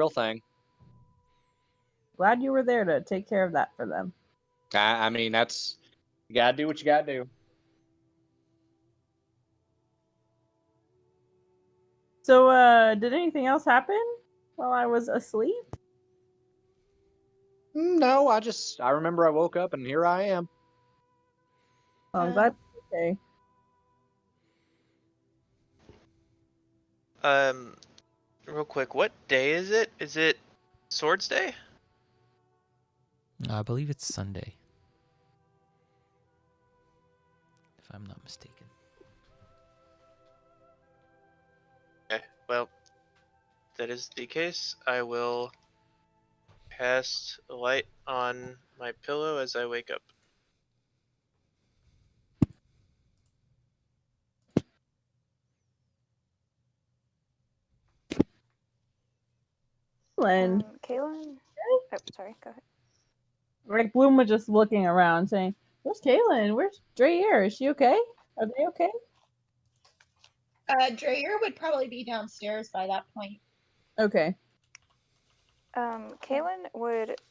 real thing. Glad you were there to take care of that for them. I mean, that's... You gotta do what you gotta do. So, did anything else happen while I was asleep? No, I remember I woke up and here I am. Oh, I'm glad. Okay. Real quick, what day is it? Is it Swords Day? I believe it's Sunday, if I'm not mistaken. Okay, well, if that is the case, I will cast a light on my pillow as I wake up. Kaylin. Kaylin? Oh, sorry, go ahead. Like, Bloom was just looking around saying, "Where's Kaylin? Where's Dreyer? Is she okay? Are they okay?" Dreyer would probably be downstairs by that point. Okay. Kaylin would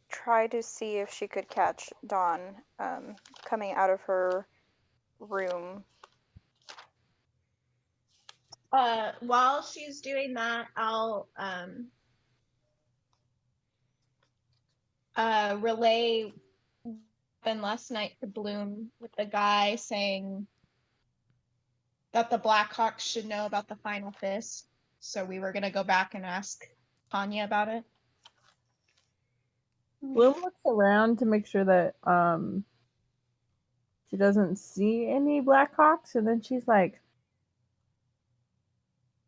try to see if she could catch Dawn coming out of her room. While she's doing that, I'll relay what happened last night to Bloom with the guy saying that the Blackhawks should know about the final fist. So we were gonna go back and ask Tanya about it. Bloom looks around to make sure that she doesn't see any Blackhawks, and then she's like,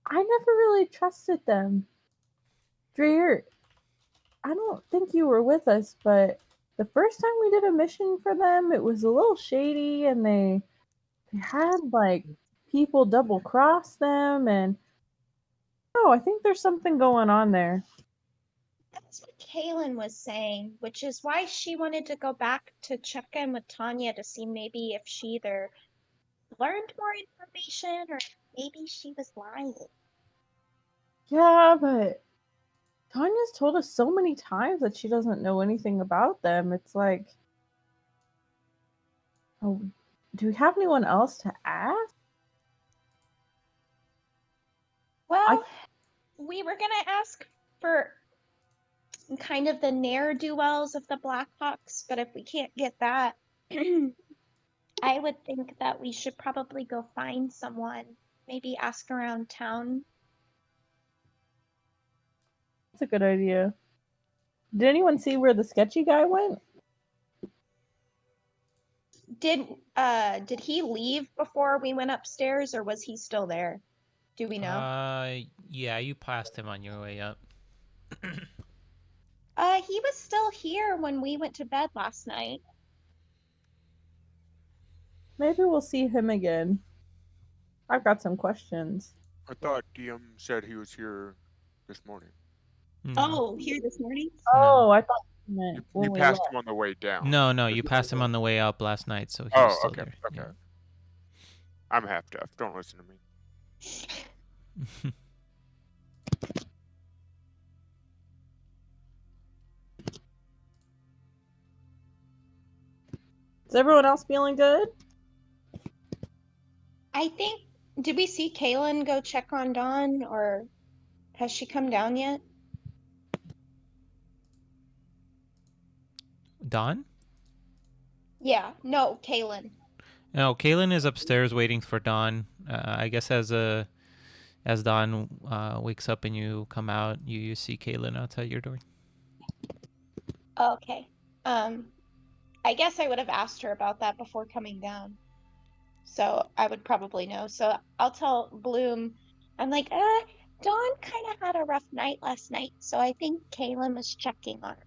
"I never really trusted them. Dreyer, I don't think you were with us, but the first time we did a mission for them, it was a little shady, and they had like people double cross them, and oh, I think there's something going on there." That's what Kaylin was saying, which is why she wanted to go back to check in with Tanya to see maybe if she either learned more information or maybe she was lying. Yeah, but Tanya's told us so many times that she doesn't know anything about them. It's like, oh, do we have anyone else to ask? Well, we were gonna ask for kind of the ne'er-do-wells of the Blackhawks, but if we can't get that, I would think that we should probably go find someone. Maybe ask around town. That's a good idea. Did anyone see where the sketchy guy went? Did he leave before we went upstairs, or was he still there? Do we know? Yeah, you passed him on your way up. He was still here when we went to bed last night. Maybe we'll see him again. I've got some questions. I thought Deem said he was here this morning. No. Oh, here this morning? Oh, I thought you meant when You we passed left. him on the way down. No, you passed him on the way up last night, so he was still okay, there. okay. Yeah. I'm half deaf. Don't listen to me. Is everyone else feeling good? I think, did we see Kaylin go check on Dawn, or has she come down yet? Dawn? Yeah, no, Kaylin. No, Kaylin is upstairs waiting for Dawn. I guess as Dawn wakes up and you come out, you see Kaylin outside your door. Okay. I guess I would have asked her about that before coming down. So I would probably know. So I'll tell Bloom, I'm like, Dawn kind of had a rough night last night, so I think Kaylin was checking on her.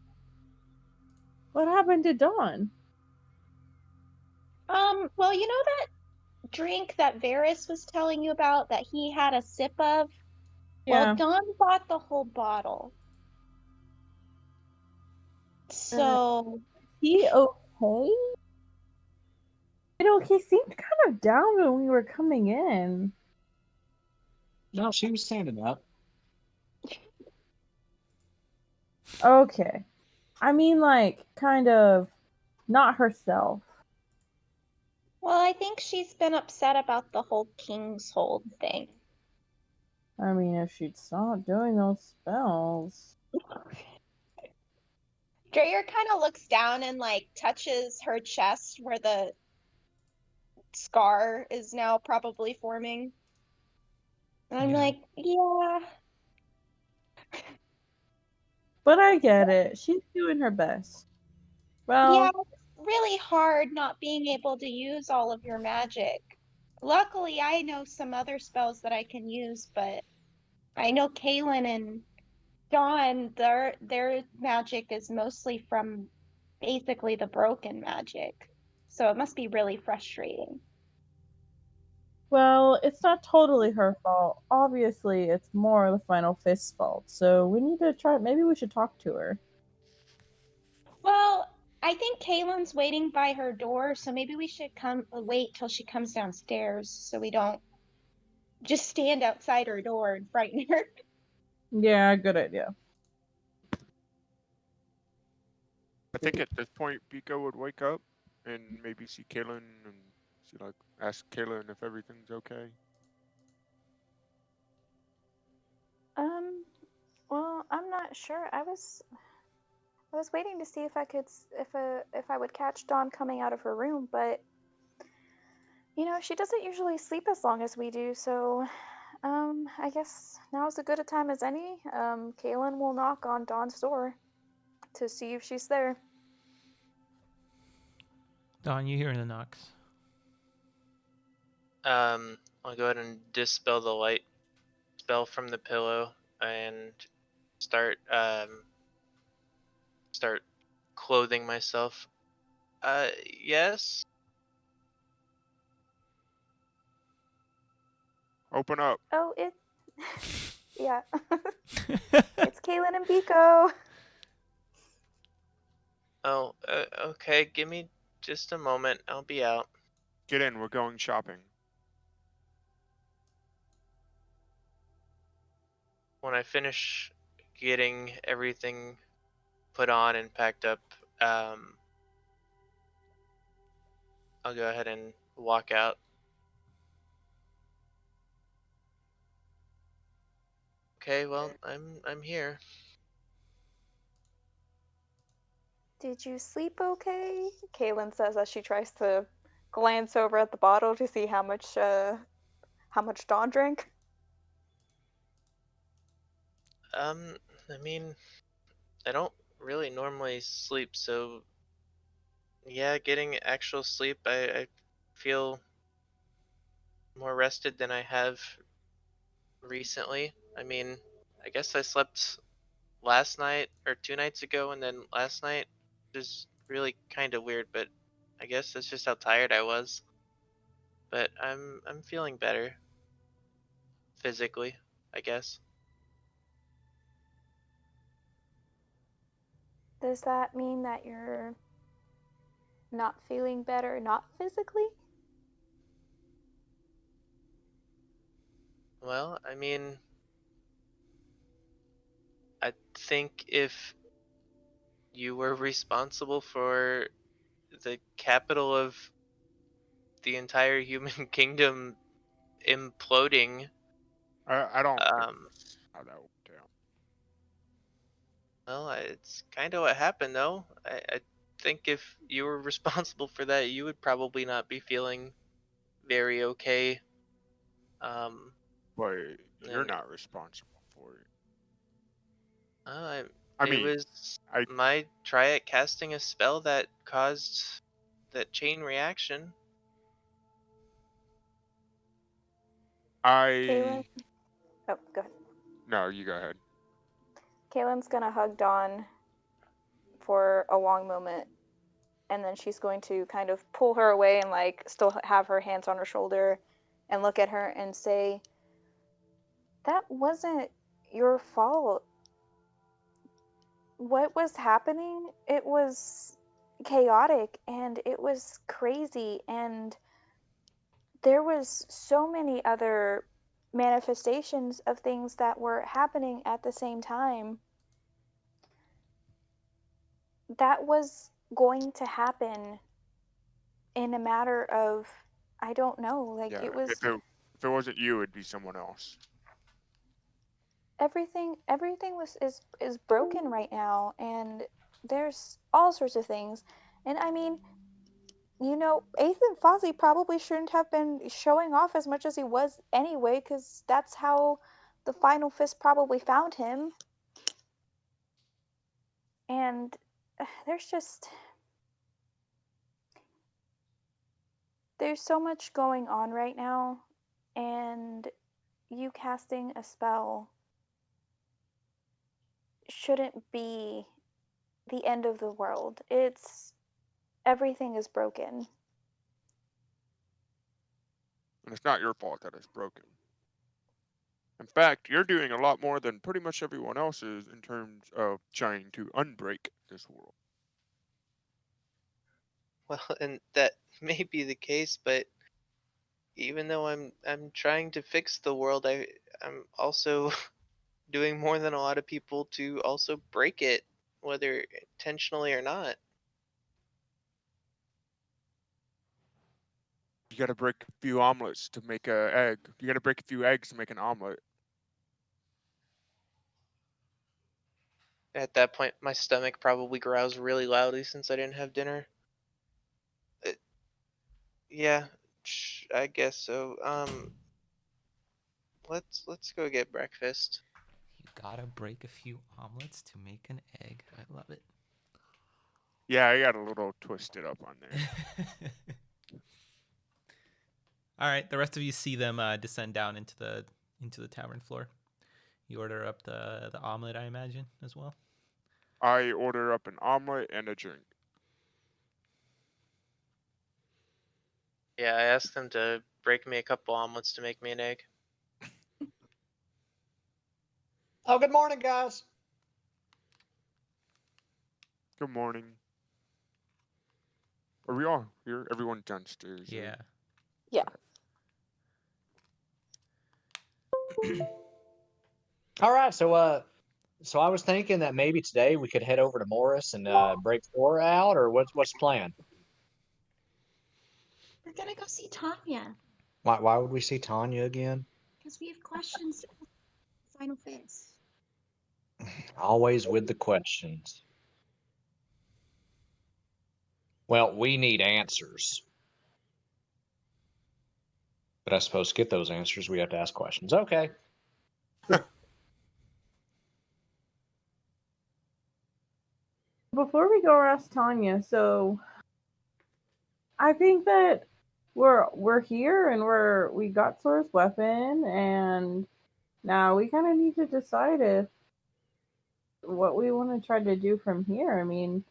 What happened to Dawn? Well, you know that drink that Varys was telling you about that he had a sip of? Yeah. Well, Dawn bought the whole bottle. So... He okay? You know, he seemed kind of down when we were coming in. No, she was standing up. Okay. I mean, like, kind of not herself. Well, I think she's been upset about the whole King's Hold thing. I mean, if she'd stop doing those spells. Dreyer kind of looks down and like touches her chest where the scar is now probably forming. And I'm Yeah. like, yeah. But I get it. She's doing her best. Well, Yeah, it's really hard not being able to use all of your magic. Luckily, I know some other spells that I can use, but I know Kaylin and Dawn, their magic is mostly from basically the broken magic. So it must be really frustrating. well, it's not totally her fault. Obviously, it's more the Final Fist's fault. So we need to try. Maybe we should talk to her. Well, I think Kaylin's waiting by her door, so maybe we should wait till she comes downstairs so we don't just stand outside her door and frighten her. Yeah, good idea. I think at this point, Biko would wake up and maybe see Kaylin and she like ask Kaylin if everything's okay. Well, I'm not sure. I was waiting to see if I could if I would catch Dawn coming out of her room, but she doesn't usually sleep as long as we do, so I guess now is as good a time as any. Kaylin will knock on Dawn's door to see if she's there. Dawn, you hear the knocks. I'll go ahead and dispel the light spell from the pillow and start clothing myself. Yes. Open up. Oh, yeah. It's Kaylin and Biko. Oh, okay. Give me just a moment. I'll be out. Get in. We're going shopping. When I finish getting everything put on and packed up, I'll go ahead and walk out. Okay, well, I'm here. Did you sleep okay? Kaylin says as she tries to glance over at the bottle to see how much Dawn drank. I mean, I don't really normally sleep, so yeah, getting actual sleep, I feel more rested than I have recently. I mean, I guess I slept last night or 2 nights ago, and then last night, which is really kind of weird, but I guess that's just how tired I was. But I'm feeling better physically, I guess. Does that mean that you're not feeling better, not physically? Well, I mean, I think if you were responsible for the capital of the entire human kingdom imploding, I don't think um, that's how that went down. well, it's kind of what happened though. I think if you were responsible for that, you would probably not be feeling very okay. But you're And not responsible for it. uh, I it mean, was I my try at casting a spell that caused that chain reaction. Kaylin? I Oh, go ahead. no, you go ahead. Kaylin's gonna hug Dawn for a long moment, and then she's going to kind of pull her away and like still have her hands on her shoulder and look at her and say, "That wasn't your fault. What was happening, it was chaotic and it was crazy, and there was so many other manifestations of things that were happening at the same time. that was going to happen in a matter of, I don't know, like Yeah, it was if it wasn't you, it'd be someone else. everything is broken right now, and there's all sorts of things. And I mean, Ethan Fozzie probably shouldn't have been showing off as much as he was anyway, because that's how the Final Fist probably found him. And there's so much going on right now, and you casting a spell shouldn't be the end of the world. Everything is broken. And it's not your fault that it's broken. In fact, you're doing a lot more than pretty much everyone else is in terms of trying to unbreak this world. Well, and that may be the case, but even though I'm trying to fix the world, I'm also doing more than a lot of people to also break it, whether intentionally or not. You gotta break a few omelets to make an egg. You gotta break a few eggs to make an omelet. At that point, my stomach probably growls really loudly since I didn't have dinner. Yeah, I guess so. Let's go get breakfast. You gotta break a few omelets to make an egg. I love it. Yeah, I got a little twisted up on there. All right, the rest of you see them descend down into the tavern floor. You order up the omelet, I imagine, as well. I order up an omelet and a drink. Yeah, I asked them to break me a couple omelets to make me an egg. Oh, good morning, guys. Good morning. Are we all here? Everyone downstairs. Yeah. Yeah. All right, so I was thinking that maybe today we could head over to Morris and break Flora out, or what's the plan? We're gonna go see Tanya Why would we see Tanya again? because we have questions to ask the Final Face. Always with the questions. Well, we need answers. But I suppose to get those answers, we have to ask questions. Okay. Before we go ask Tanya, so I think that we're here and we got Sora's weapon, and now we kind of need to decide what we want to try to do from here. I mean,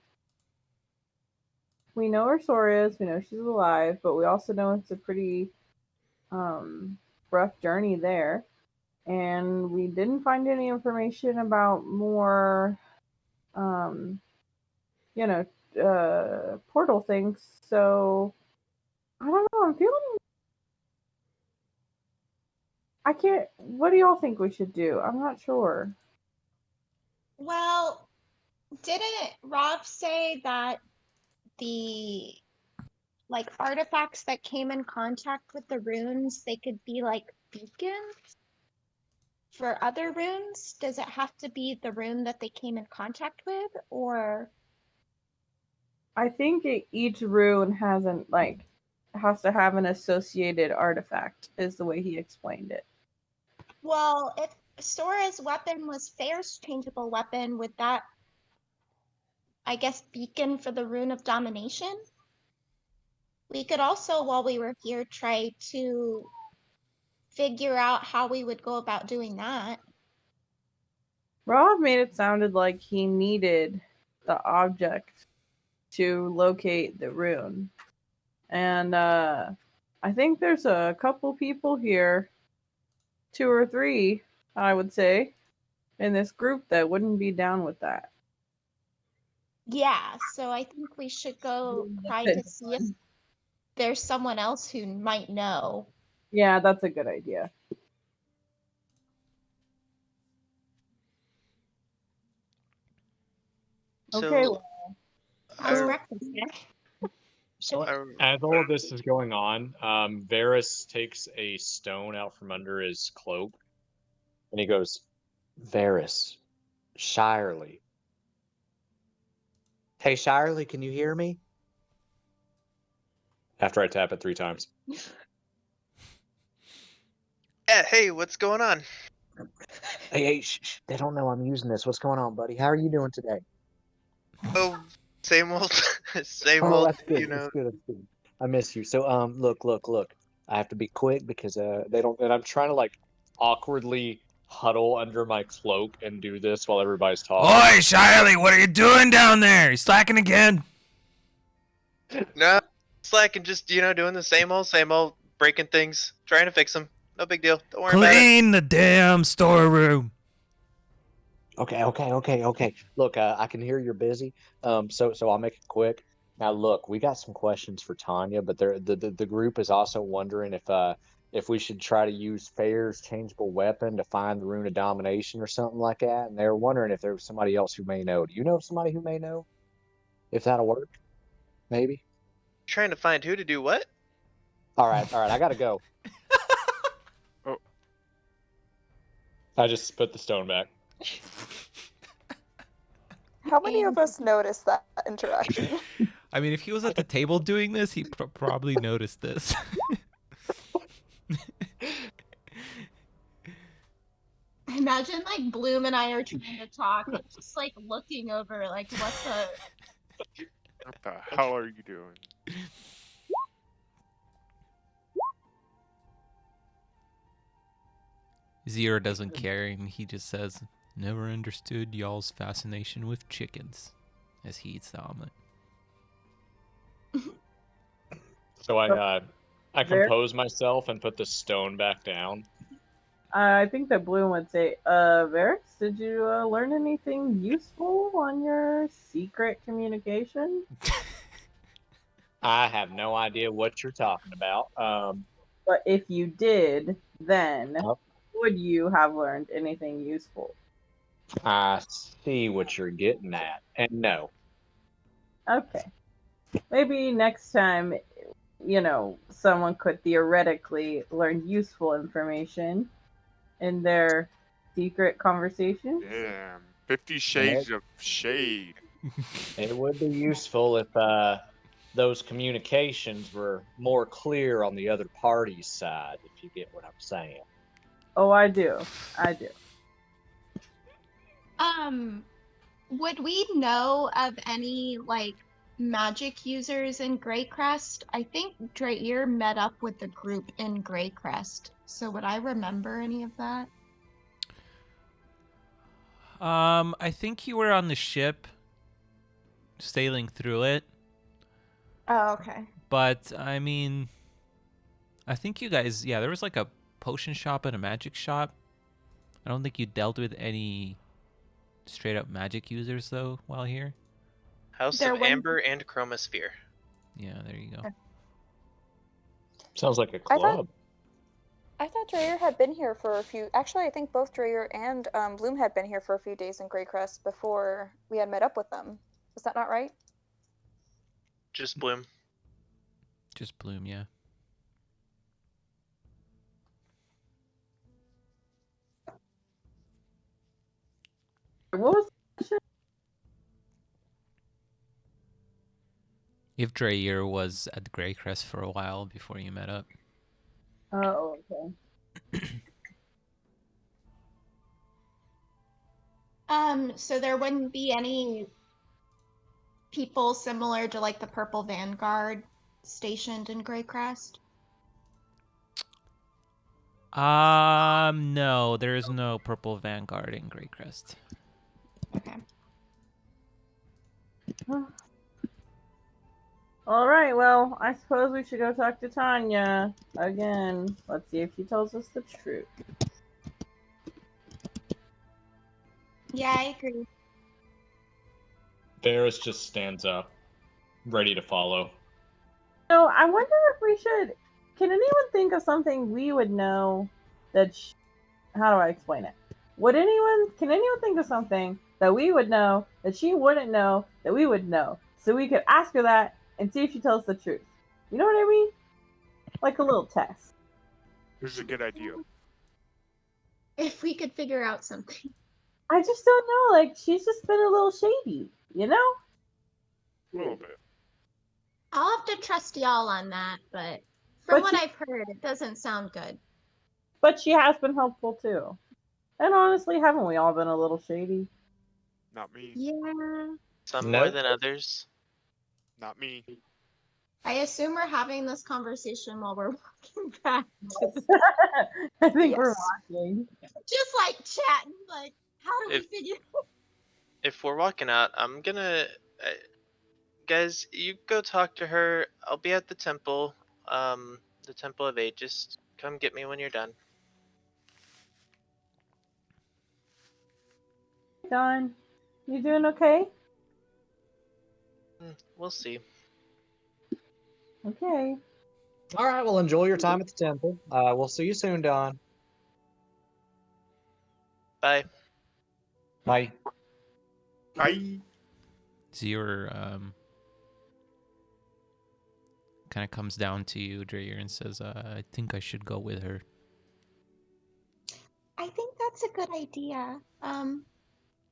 we know where Sora is, we know she's alive, but we also know it's a pretty rough journey there. And we didn't find any information about more, portal things. So I don't know. I'm feeling. I can't. What do y'all think we should do? I'm not sure. Well, didn't Rob say that the artifacts that came in contact with the runes, they could be like beacons for other runes? Does it have to be the rune that they came in contact with, or? I think each rune has has to have an associated artifact. Is the way he explained it. Well, if Sora's weapon was Fair's changeable weapon, would that, I guess, beacon for the rune of domination? We could also, while we were here, try to figure out how we would go about doing that. Rob made it sounded like he needed the object to locate the rune. And I think there's a couple people here, 2 or 3, I would say, in this group that wouldn't be down with that. Yeah, so I think we should go try to see if there's someone else who might know. Yeah, that's a good idea. Okay. So, How's I- breakfast, Nick? So I- as all of this is going on, Varys takes a stone out from under his cloak, and he goes, "Varys, Shirley. Hey, Shirley, can you hear me?" After I tap it 3 times. Yeah, hey, what's going on? Hey, they don't know I'm using this. What's going on, buddy? How are you doing today? Oh, same old, same Oh, old, that's good. you know. That's good. That's good. I miss you. So, look. I have to be quick because they don't, and I'm trying to like awkwardly huddle under my cloak and do this while everybody's talking. Oi, Shiley, what are you doing down there? You slacking again? No, slacking, just, doing the same old, breaking things, trying to fix them. No big deal. Don't worry about it. Clean the damn storeroom. Okay. Look, I can hear you're busy. So I'll make it quick. Now, look, we got some questions for Tanya, but the group is also wondering if we should try to use Fair's changeable weapon to find the rune of domination or something like that. And they're wondering if there was somebody else who may know. Do you know somebody who may know? If that'll work, maybe. Trying to find who to do what? All right. I gotta go. Oh. I just put the stone back. How many of us noticed that interaction? I mean, if he was at the table doing this, he probably noticed this. Imagine like Bloom and I are trying to talk, and just like looking over, like what the. What the hell are you doing? Zero doesn't care, and he just says, "Never understood y'all's fascination with chickens," as he eats the omelet. So I There- compose myself and put the stone back down. I think that Bloom would say, Varys, did you learn anything useful on your secret communication? I have no idea what you're talking about. But if you did, then Yep. would you have learned anything useful? I see what you're getting at, and no. Okay. Maybe next time, someone could theoretically learn useful information in their secret conversation. Damn. 50 Shades of Shade. It would be useful if those communications were more clear on the other party's side, if you get what I'm saying. Oh, I do. Would we know of any like magic users in Greycrest? I think Draeer met up with the group in Greycrest. So would I remember any of that? I think you were on the ship, sailing through it. Oh, okay. But I mean, I think you guys, there was like a potion shop and a magic shop. I don't think you dealt with any straight up magic users though while here. House There of wouldn't- Amber and Chromosphere. Yeah, there you go. Sounds like a I thought- club. I thought Draeer had been here for a few. Actually, I think both Draeer and Bloom had been here for a few days in Greycrest before we had met up with them. Is that not right? Just Bloom. Just Bloom, yeah. What was If Draeer was at Greycrest for a while before you met up. Oh, okay. So there wouldn't be any people similar to like the Purple Vanguard stationed in Greycrest? No, there is no Purple Vanguard in Greycrest. Okay. All right, well, I suppose we should go talk to Tanya again. Let's see if she tells us the truth. Yeah, I agree. Varys just stands up, ready to follow. So I wonder if we should. Can anyone think of something we would know that? How do I explain it? Can anyone think of something that we would know that she wouldn't know that we would know? so we could ask her that and see if she tells the truth. You know what I mean? Like a little test. This is a good idea. If we could figure out something. I just don't know. Like, she's just been a little shady, you know? A little bit. I'll have to trust y'all on that, but from But what you- I've heard, it doesn't sound good. But she has been helpful too. And honestly, haven't we all been a little shady? Not me. Yeah. Some No. more than others. Not me. I assume we're having this conversation while we're walking back to the I think we're Yes. watching. just like chatting, like how do If- we figure If we're walking out, I'm gonna. Guys, you go talk to her. I'll be at the temple. The Temple of Eight. Just come get me when you're done. Don, you doing okay? We'll see. Okay. All right. Well, enjoy your time at the temple. We'll see you soon, Don. Bye. Bye. Bye. Zero kind of comes down to you, Dreyer, and says, I think I should go with her. I think that's a good idea.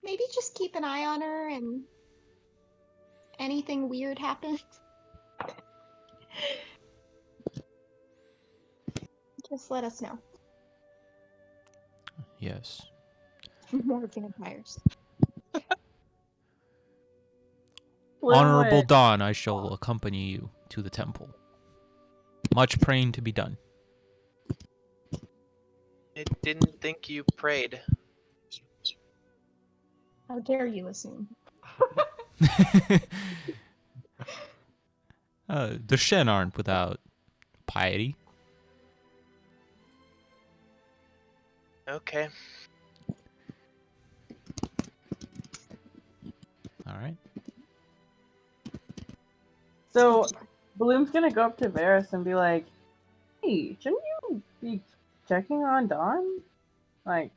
Maybe just keep an eye on her and anything weird happens. Just let us know. Yes. More vampires. Honorable Fluid. Dawn, I shall accompany you to the temple. Much praying to be done. I didn't think you prayed. How dare you assume? The Shen aren't without piety. Okay. All right. So Bloom's gonna go up to Varys and be like, "Hey, shouldn't you be checking on Dawn? Like,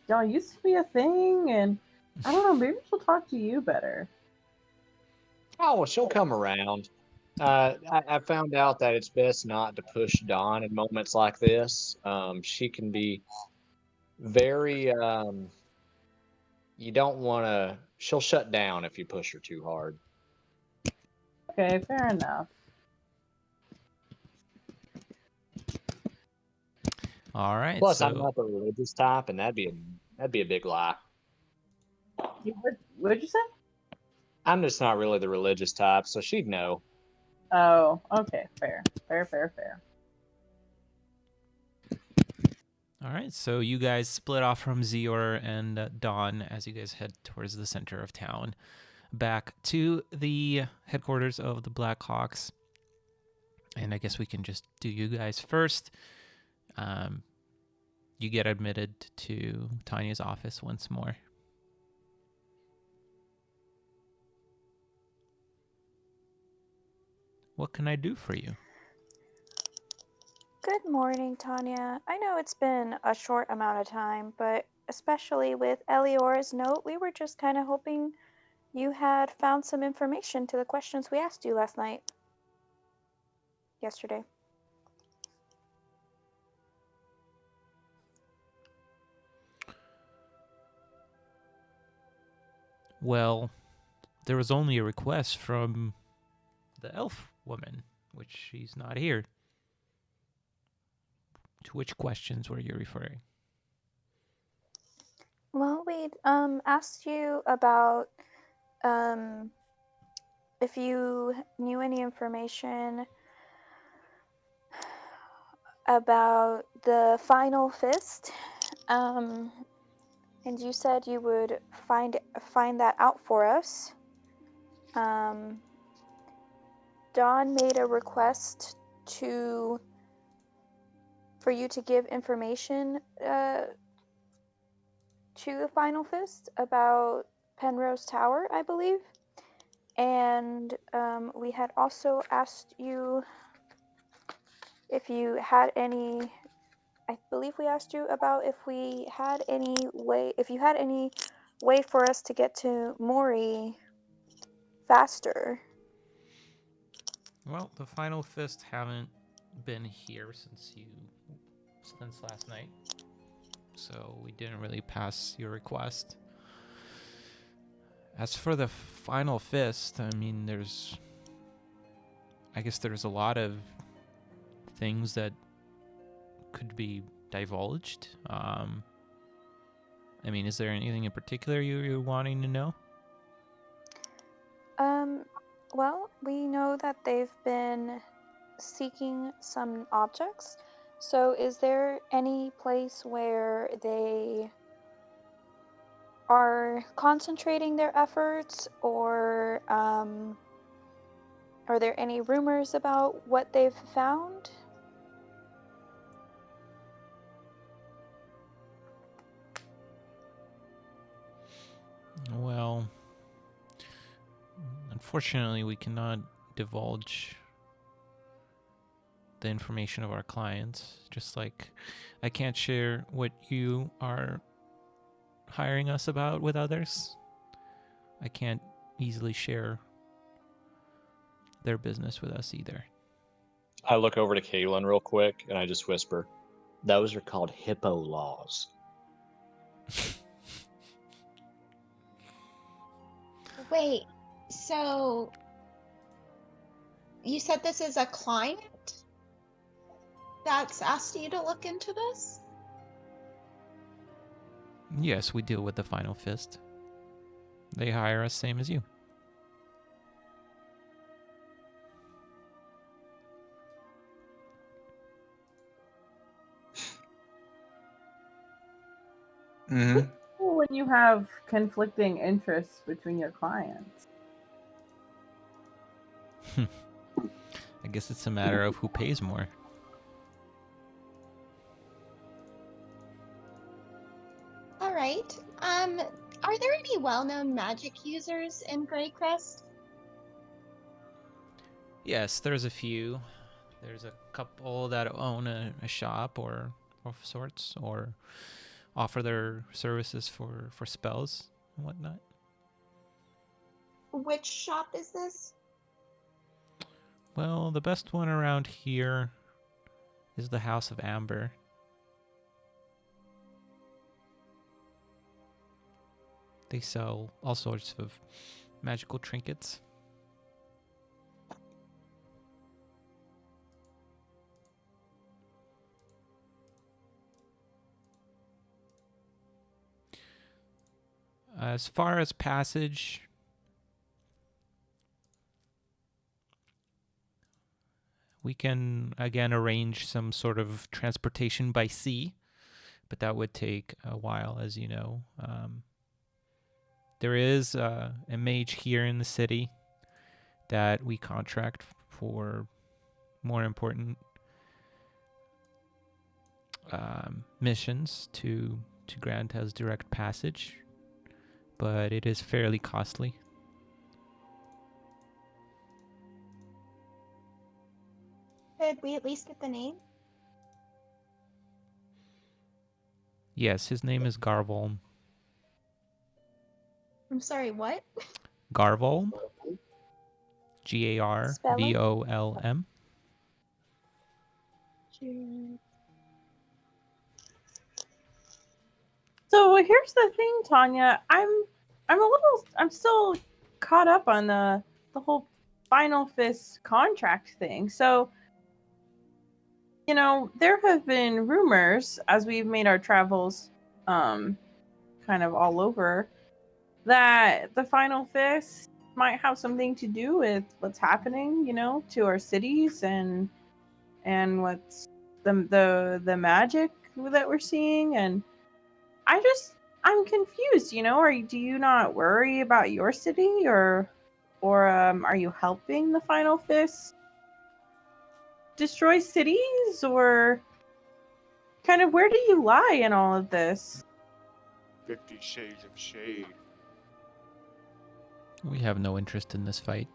y'all used to be a thing, and I don't know. Maybe she'll talk to you better." Oh, well, she'll come around. I found out that it's best not to push Dawn in moments like this. She can be very. You don't want to. She'll shut down if you push her too hard. Okay, fair enough. All right. Plus, so I'm not the religious type, and that'd be a big lie. What'd you say? I'm just not really the religious type, so she'd know. Oh, okay, fair. All right, so you guys split off from Zior and Dawn as you guys head towards the center of town, back to the headquarters of the Blackhawks. And I guess we can just do you guys first. You get admitted to Tanya's office once more. What can I do for you? Good morning, Tanya. I know it's been a short amount of time, but especially with Elior's note, we were just kind of hoping you had found some information to the questions we asked you yesterday. Well, there was only a request from the elf woman, which she's not here. To which questions were you referring? Well, we asked you about if you knew any information about the final fist, and you said you would find that out for us. Dawn made a request for you to give information to the Final Fist about Penrose Tower, I believe. And we had also asked you if you had any. I believe we asked you about if you had any way for us to get to Mori faster? Well, the Final Fist haven't been here since last night, so we didn't really pass your request. As for the Final Fist, I mean, I guess there's a lot of things that could be divulged. I mean, is there anything in particular you're wanting to know? Well, we know that they've been seeking some objects. So is there any place where they are concentrating their efforts, or are there any rumors about what they've found? Well, unfortunately, we cannot divulge the information of our clients, just like I can't share what you are hiring us about with others. I can't easily share their business with us either. I look over to Kaylin real quick and I just whisper, "Those are called hippo laws." Wait, so you said this is a client that's asked you to look into this? Yes, we deal with the Final Fist. They hire us same as you. It's cool when you have conflicting interests between your clients. I guess it's a matter of who pays more. All right. Are there any well-known magic users in Greycrest? Yes, there's a few. There's a couple that own a shop or of sorts, or offer their services for spells and whatnot. Which shop is this? Well, the best one around here is the House of Amber. They sell all sorts of magical trinkets. As far as passage, we can again arrange some sort of transportation by sea, but that would take a while, as you know. There is a mage here in the city that we contract for more important missions to grant us direct passage, but it is fairly costly. Could we at least get the name? Yes, his name is Garvolm. I'm sorry, what? Garvolm. Garvolm. So here's the thing, Tanya. I'm still caught up on the whole Final Fist contract thing. So, you know, there have been rumors as we've made our travels kind of all over that the Final Fist might have something to do with what's happening, you know, to our cities and what's the magic that we're seeing. And I'm confused, you know. Do you not worry about your city, or are you helping the Final Fist destroy cities, or kind of where do you lie in all of this? 50 Shades of Shade. We have no interest in this fight.